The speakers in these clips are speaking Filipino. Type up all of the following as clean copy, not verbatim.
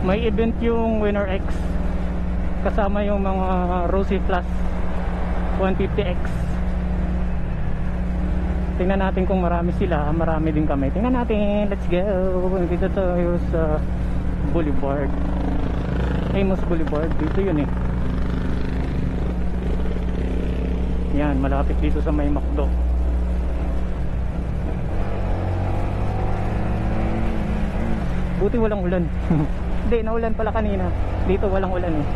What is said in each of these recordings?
May event yung Winner X, kasama yung mga Rosy Plus 150X. Tingnan natin kung marami sila. Marami din kami. Tingnan natin. Let's go. Dito tayo sa Boulevard, Amos Boulevard. Dito yun eh. Yan, malapit dito sa may McDo. Buti walang ulan. Hindi, naulan pala kanina. Dito walang ulan eh.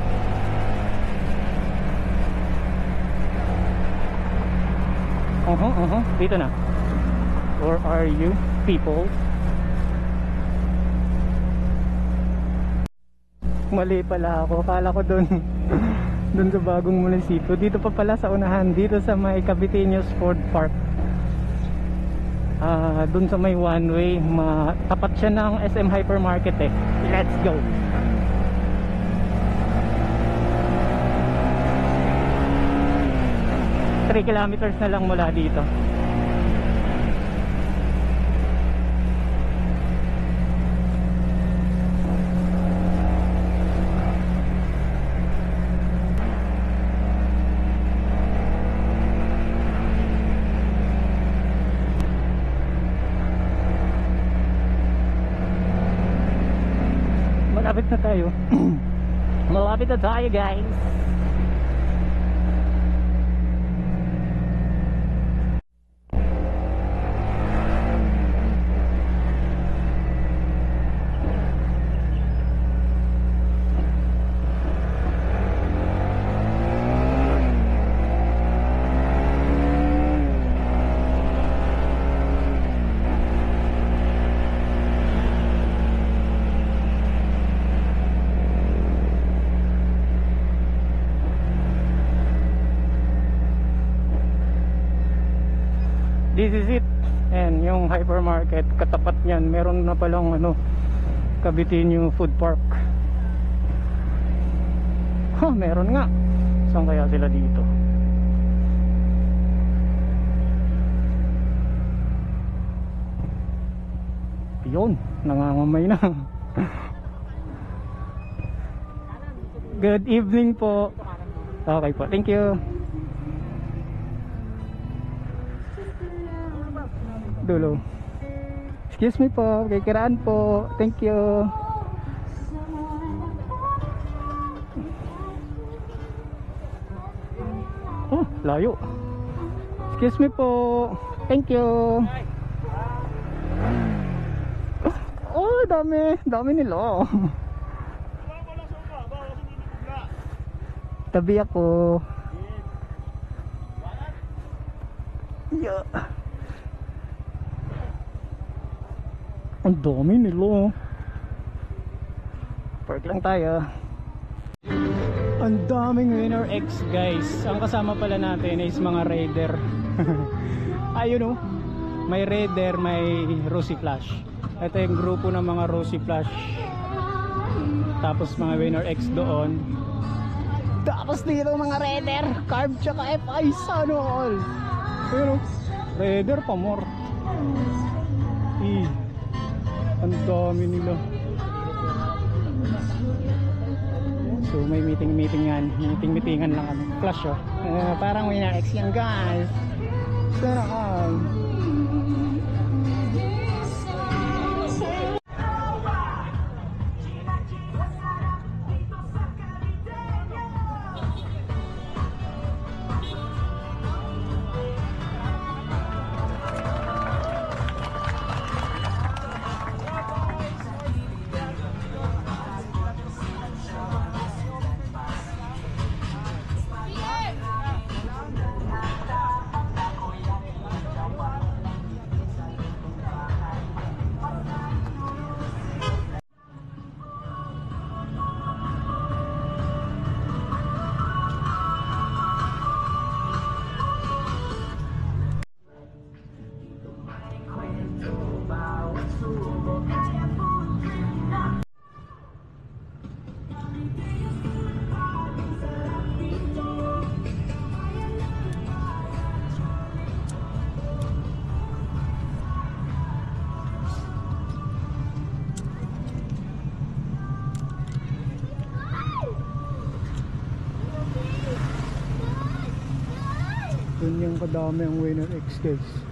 Dito na. Where are you people? Mali pala ako. Kala ko dun dun sa bagong munisipyo. Dito pa pala sa unahan. Dito sa may Caviteños Ford Park. Dun sa may one way. Tapat siya ng SM Hypermarket eh. Let's go. Kilometers na lang mula dito. Malapit na tayo. Malapit na tayo, guys. This is it. And yung hypermarket, katapat niyan, meron na palang Caviteño Food Park. Meron nga. Saan kaya sila dito? Yun, nangangamay na. Good evening po. Okay po, thank you. Dulo. Excuse me po, kikiraan po. Thank you. Oh, layo. Excuse me po. Thank you. Oh, dami nila. Tabi ako. Yeah. Ang dami nila. Park lang tayo. Ang daming Winner X, guys. Ang kasama pala natin is mga Raider. Ayun may Raider, may Rosy Flash. Ito yung grupo ng mga Rosy Flash. Tapos mga Winner X doon. Tapos dito mga Raider, Carb tsaka FI, sana all. Pero Raider pa more. Ang dami nila. So may meetingan lang kami. Flash parang Winner X yan, guys. Sana all. Ganyang kadami ang Winner X guys.